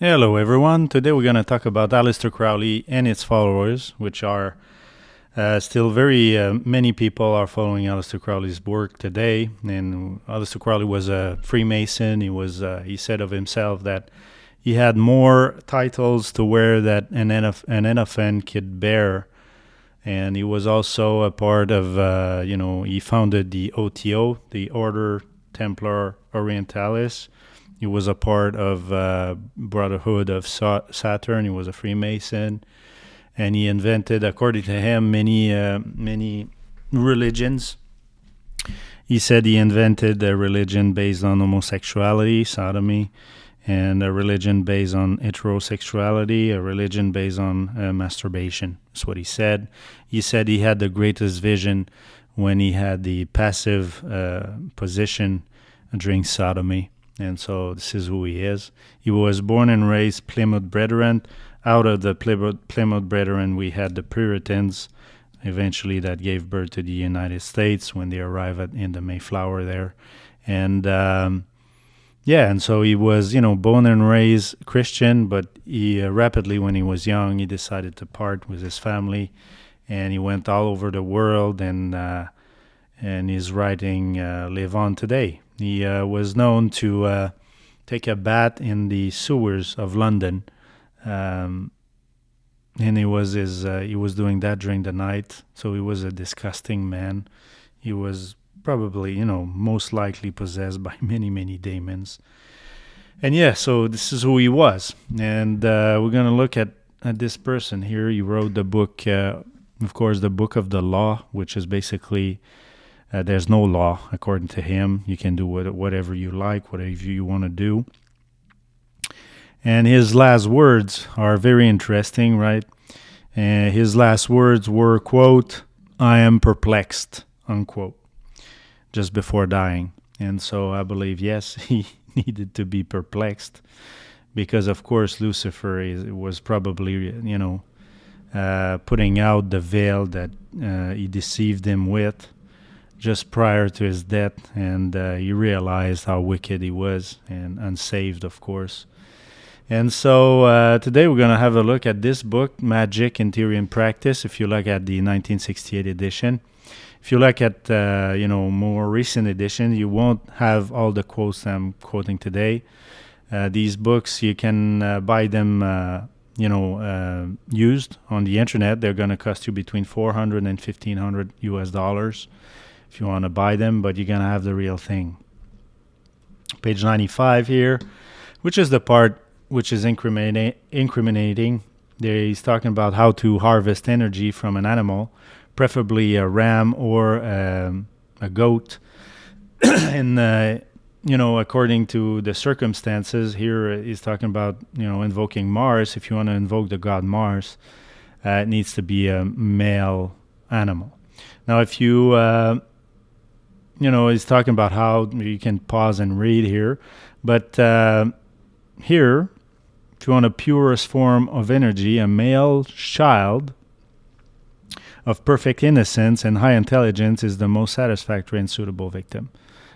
Hello, everyone. Today we're going to talk about Aleister Crowley and its followers, which are still very many people are following Aleister Crowley's work today. And Aleister Crowley was a Freemason. He said of himself that he had more titles to wear that an elephant could bear. And he was also a part of, he founded the OTO, the Order Templar Orientalis. He was a part of Brotherhood of Saturn. He was a Freemason, and he invented, according to him, many religions. He said he invented a religion based on homosexuality, sodomy, and a religion based on heterosexuality, a religion based on masturbation. That's what he said. He said he had the greatest vision when he had the passive position during sodomy. And so this is who he is. He was born and raised Plymouth Brethren. Out of the Plymouth Brethren, we had the Puritans, eventually that gave birth to the United States when they arrived in the Mayflower there. And and so he was, born and raised Christian, but he rapidly, when he was young, he decided to part with his family, and he went all over the world, and his writing live on today. He was known to take a bath in the sewers of London, and he was doing that during the night. So he was a disgusting man. He was probably, most likely possessed by many, many demons. And so this is who he was. And we're going to look at this person here. He wrote the book, of course, the Book of the Law, which is basically... there's no law, according to him. You can do whatever you like, whatever you want to do. And his last words are very interesting, right? His last words were, quote, "I am perplexed," unquote, just before dying. And so I believe, yes, he needed to be perplexed because, of course, Lucifer was probably, putting out the veil that he deceived him with just prior to his death, and he realized how wicked he was and unsaved, of course. And so today we're going to have a look at this book, Magic in Theory and Practice, if you look at the 1968 edition. If you look at, more recent edition, you won't have all the quotes I'm quoting today. These books, you can buy them, used on the internet. They're going to cost you between $400 and $1,500 US if you want to buy them, but you're going to have the real thing. Page 95 here, which is the part which is incriminating. There he's talking about how to harvest energy from an animal, preferably a ram or a goat. And, according to the circumstances, here he's talking about, invoking Mars. If you want to invoke the god Mars, it needs to be a male animal. Now, if you... he's talking about how you can pause and read here. But here, if you want a purest form of energy, a male child of perfect innocence and high intelligence is the most satisfactory and suitable victim.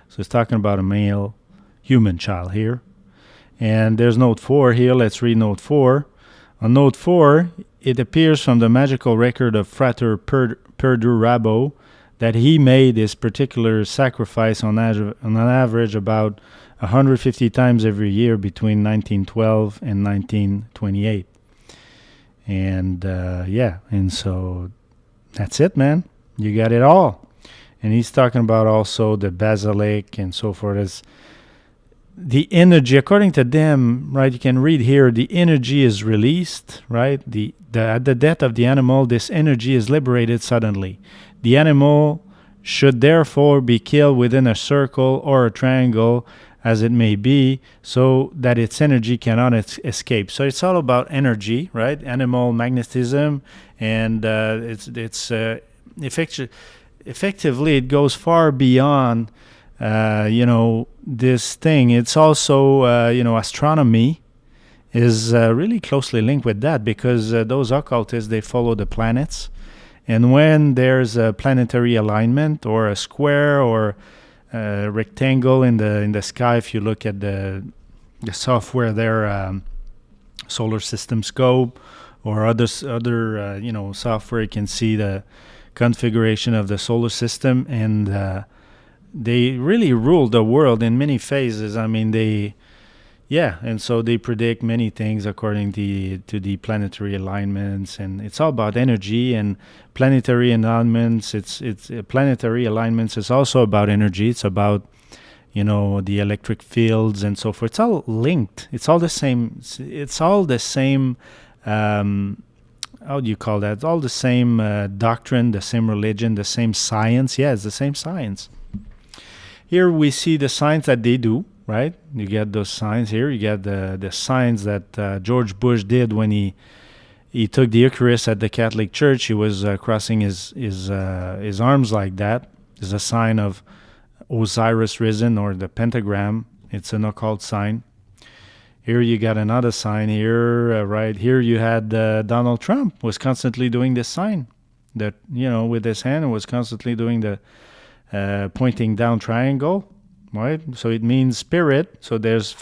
So he's talking about a male human child here. And there's note 4 here. Let's read note 4. On note 4, it appears from the magical record of Frater Perdurabo that he made this particular sacrifice on an average about 150 times every year between 1912 and 1928. And and so that's it, man. You got it all. And he's talking about also the basilic and so forth. As the energy, according to them, right, you can read here, the energy is released, right? At the death of the animal, this energy is liberated suddenly. The animal should therefore be killed within a circle or a triangle, as it may be, so that its energy cannot escape. So it's all about energy, right? Animal magnetism, and effectively it goes far beyond, this thing. It's also, astronomy is really closely linked with that because those occultists, they follow the planets. And when there's a planetary alignment or a square or rectangle in the sky. If you look at the software there, solar system scope or other software. You can see the configuration of the solar system, and they really rule the world in many phases. I mean, and so they predict many things according to the planetary alignments, and it's all about energy and planetary alignments. It's planetary alignments is also about energy. It's about the electric fields and so forth. It's all linked. It's all the same. It's all the same. How do you call that? It's all the same doctrine, the same religion, the same science. Yeah, it's the same science. Here we see the science that they do. Right, you get those signs here. You get the signs that George Bush did when he took the Eucharist at the Catholic Church. He was crossing his arms like that. It's a sign of Osiris risen, or the pentagram. It's an occult sign. Here you got another sign here. Right here you had Donald Trump was constantly doing this sign, that with his hand was constantly doing the pointing down triangle. Right, so it means spirit. So there's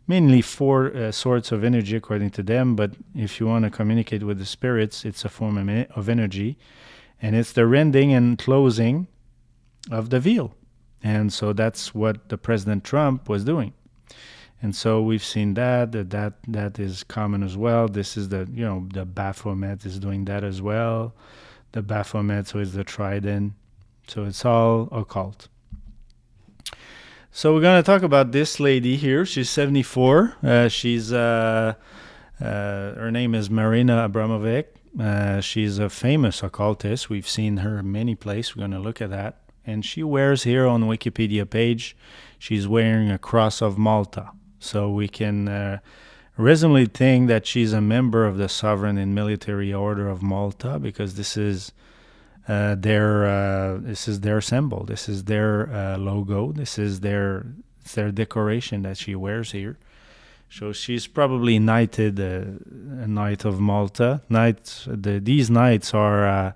mainly four sorts of energy according to them. But if you want to communicate with the spirits, it's a form of energy, and it's the rending and closing of the veil. And so that's what the President Trump was doing. And so we've seen that is common as well. This is the Baphomet is doing that as well. The Baphomet, so is the trident. So it's all occult. So we're going to talk about this lady here. She's 74. Her name is Marina Abramovic. She's a famous occultist. We've seen her many places. We're going to look at that. And she wears here on the Wikipedia page, she's wearing a cross of Malta. So we can reasonably think that she's a member of the Sovereign and Military Order of Malta, because this is their symbol. This is their logo. This is their decoration that she wears here. So she's probably knighted, a Knight of Malta. These knights are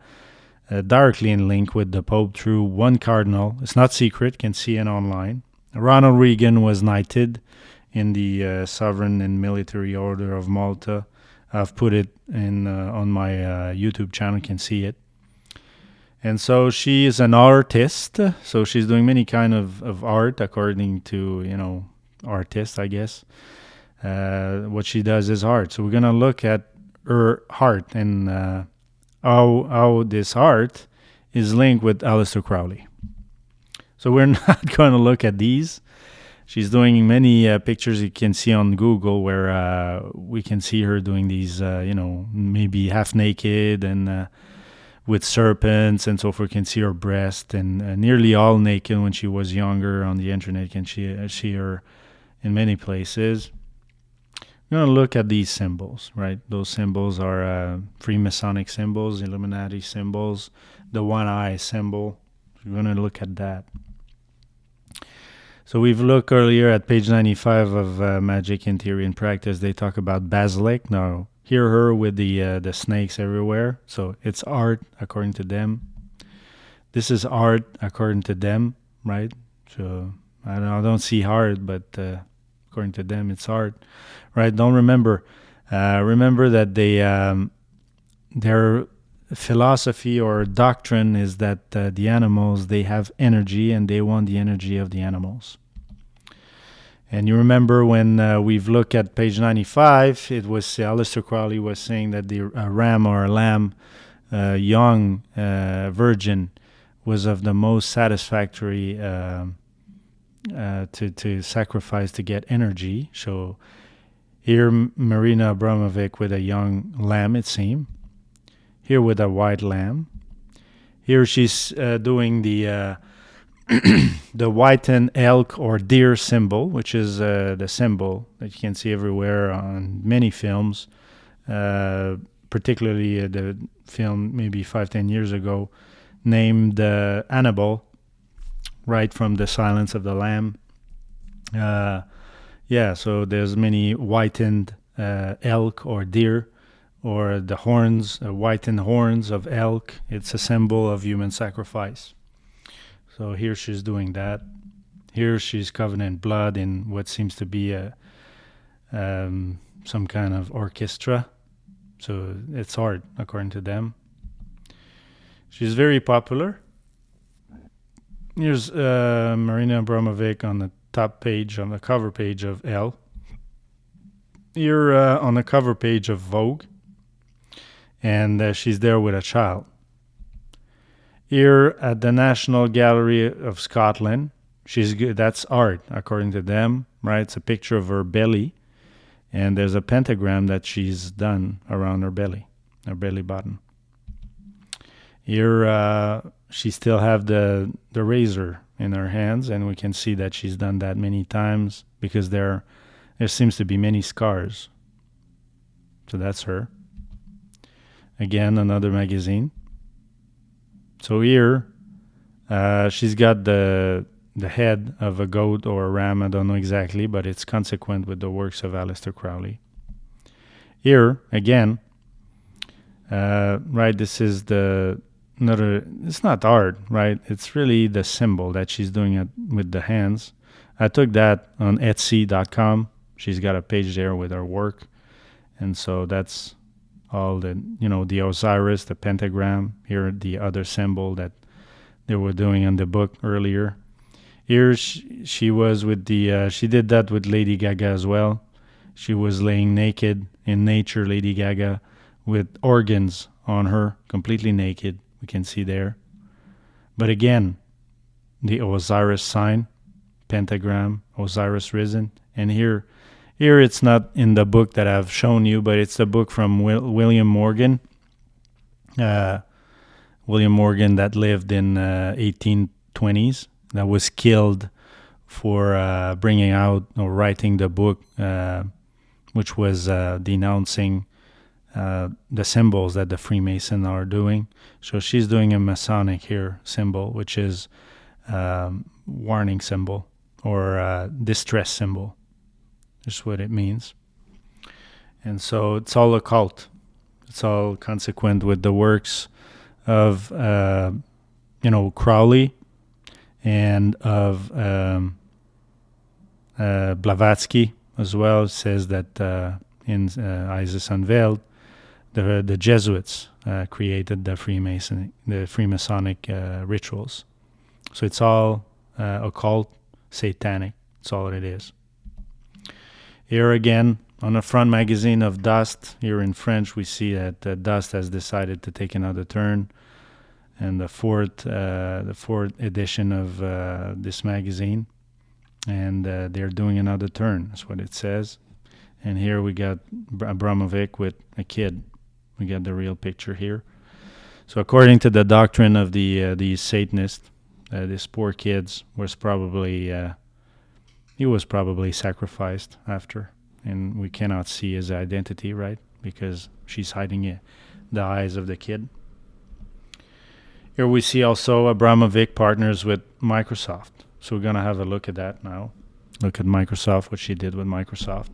directly in link with the Pope through one cardinal. It's not secret. You can see it online. Ronald Reagan was knighted in the Sovereign and Military Order of Malta. I've put it on my YouTube channel. You can see it. And so she is an artist. So she's doing many kind of art according to, artist, I guess. What she does is art. So we're going to look at her art and how this art is linked with Aleister Crowley. So we're not going to look at these. She's doing many pictures you can see on Google where we can see her doing these, maybe half naked and with serpents and so forth. You can see her breast, and nearly all naked when she was younger. On the internet, you can see her in many places. We're going to look at these symbols, right? Those symbols are Freemasonic symbols, Illuminati symbols, the one eye symbol. We're going to look at that. So we've looked earlier at page 95 of Magic in Theory and Practice. They talk about basilic. Now, hear her with the snakes everywhere. So it's art according to them. This is art according to them, right? So I don't see art, but according to them, it's art, right? Don't remember that their philosophy or doctrine is that the animals, they have energy and they want the energy of the animals. And you remember when we've looked at page 95, it was Aleister Crowley was saying that the ram or a lamb, young virgin, was of the most satisfactory to sacrifice to get energy. So here Marina Abramovic with a young lamb, it seemed. Here with a white lamb. Here she's doing the the whitened elk or deer symbol, which is the symbol that you can see everywhere on many films, particularly the film maybe 5-10 years ago named Annabelle, right from The Silence of the Lamb. So there's many whitened elk or deer, or the horns, whitened horns of elk. It's a symbol of human sacrifice. So here she's doing that. Here she's covered in blood in what seems to be a some kind of orchestra. So it's art, according to them. She's very popular. Here's Marina Abramovic on the top page, on the cover page of Elle. Here on the cover page of Vogue. And she's there with a child. Here at the National Gallery of Scotland, she's good. That's art, according to them, right? It's a picture of her belly. And there's a pentagram that she's done around her belly button. Here, she still have the razor in her hands, and we can see that she's done that many times because there seems to be many scars. So that's her. Again, another magazine. So here, she's got the head of a goat or a ram, I don't know exactly, but it's consequent with the works of Aleister Crowley. Here, again, right, this is it's not art, right? It's really the symbol that she's doing it with the hands. I took that on Etsy.com. She's got a page there with her work. And so that's all the Osiris, the pentagram, here the other symbol that they were doing in the book earlier. Here she was with she did that with Lady Gaga as well. She was laying naked in nature, Lady Gaga, with organs on her, completely naked, we can see there. But again, the Osiris sign, pentagram, Osiris risen. And here it's not in the book that I've shown you, but it's the book from William Morgan. William Morgan that lived in 1820s. That was killed for bringing out or writing the book, which was denouncing the symbols that the Freemasons are doing. So she's doing a Masonic here symbol, which is warning symbol or distress symbol. That's what it means. And so it's all occult. It's all consequent with the works of Crowley and of Blavatsky as well. It says that in Isis Unveiled, the Jesuits created the Freemasonic rituals. So it's all occult, satanic. That's all it is. Here again, on the front magazine of Dust, here in French, we see that Dust has decided to take another turn. And the fourth edition of this magazine, and they're doing another turn. That's what it says. And here we got Abramovic with a kid. We got the real picture here. So according to the doctrine of the Satanists, this poor kid was probably sacrificed after, and we cannot see his identity, right? Because she's hiding the eyes of the kid. Here we see also Abramovic partners with Microsoft. So we're going to have a look at that now. Look at Microsoft, what she did with Microsoft.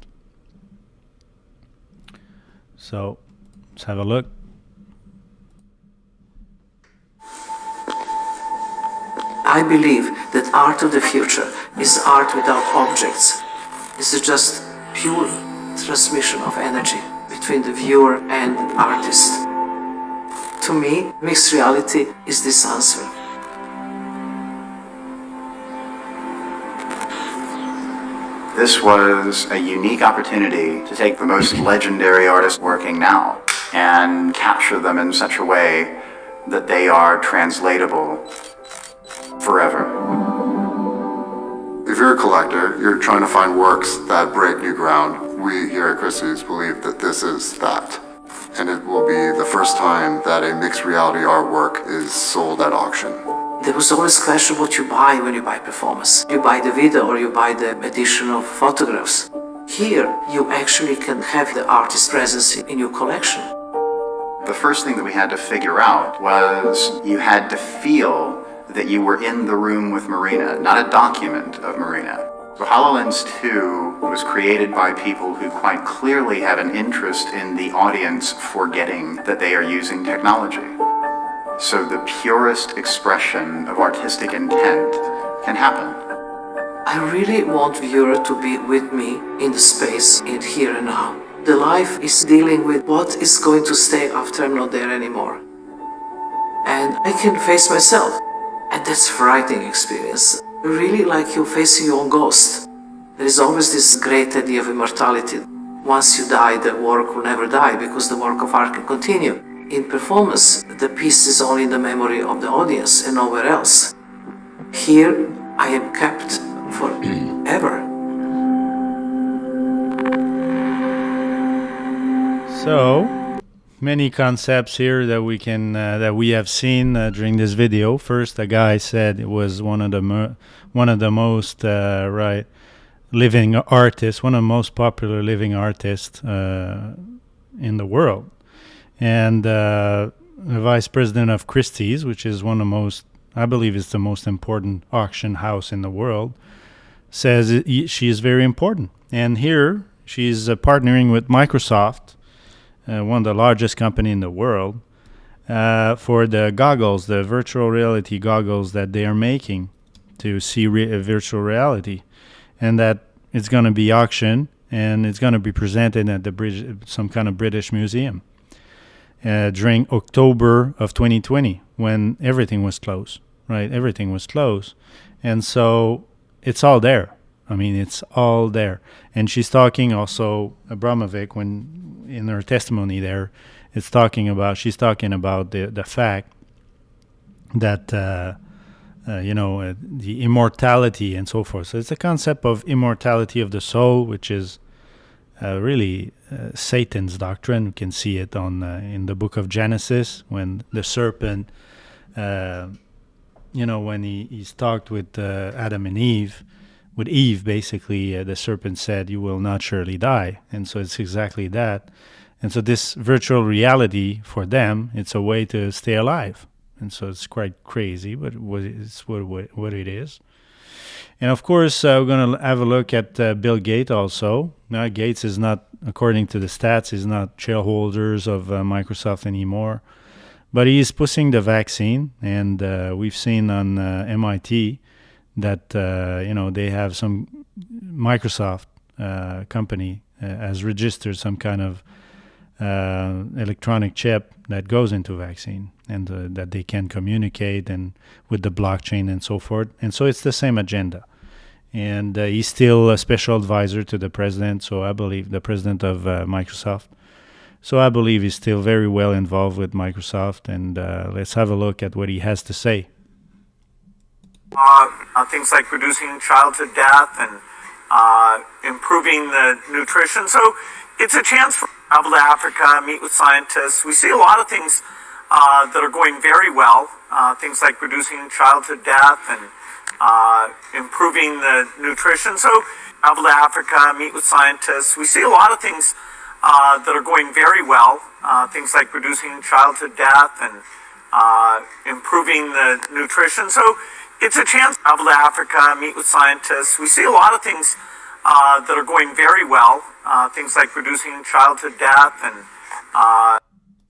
So let's have a look. I believe that art of the future is art without objects. It's just pure transmission of energy between the viewer and artist. To me, mixed reality is this answer. This was a unique opportunity to take the most legendary artists working now and capture them in such a way that they are translatable forever. If you're a collector, you're trying to find works that break new ground. We here at Christie's believe that this is that. And it will be the first time that a mixed reality artwork is sold at auction. There was always a question what you buy when you buy performance. You buy the video or you buy the additional photographs. Here, you actually can have the artist's presence in your collection. The first thing that we had to figure out was you had to feel that you were in the room with Marina, not a document of Marina. So HoloLens 2 was created by people who quite clearly have an interest in the audience forgetting that they are using technology. So the purest expression of artistic intent can happen. I really want viewer to be with me in the space, in here and now. The life is dealing with what is going to stay after I'm not there anymore. And I can face myself. And that's a frightening experience. Really like you're facing your own ghost. There is always this great idea of immortality. Once you die, the work will never die because the work of art can continue. In performance, the piece is only in the memory of the audience and nowhere else. Here, I am kept forever. So, many concepts here that we have seen during this video. First, the guy said it was one of the most living artists, one of the most popular living artists in the world, and the vice president of Christie's, which is one of the most, I believe, is the most important auction house in the world, says she is very important. And here she's partnering with Microsoft, one of the largest company in the world, for the goggles, the virtual reality goggles that they are making to see virtual reality, and that it's going to be auctioned and it's going to be presented at some kind of British museum during October of 2020 when everything was closed, right? Everything was closed, and so it's all there. I mean, it's all there. And she's talking also, Abramovic, when in her testimony there, she's talking about the fact that, the immortality and so forth. So it's a concept of immortality of the soul, which is really Satan's doctrine. You can see it in the book of Genesis when the serpent, when he's talked with Adam and Eve, with Eve, basically, the serpent said, "You will not surely die." And so it's exactly that. And so this virtual reality, for them, it's a way to stay alive. And so it's quite crazy, but it's what it is. And of course, we're going to have a look at Bill Gates also. Now, Gates is not, according to the stats, is not shareholders of Microsoft anymore. But he's pushing the vaccine. And we've seen on MIT that they have some Microsoft company has registered some kind of electronic chip that goes into vaccine, and that they can communicate and with the blockchain and so forth. And so it's the same agenda. And he's still a special advisor to the president. So I believe the president of Microsoft. So I believe he's still very well involved with Microsoft. And let's have a look at what he has to say. Things like reducing childhood death and improving the nutrition. So it's a chance for travel to Africa, meet with scientists. We see a lot of things that are going very well. Things like reducing childhood death and improving the nutrition. So travel to Africa, meet with scientists. We see a lot of things that are going very well. Things like reducing childhood death and improving the nutrition. So it's a chance to travel to Africa, meet with scientists. We see a lot of things that are going very well. Things like reducing childhood death and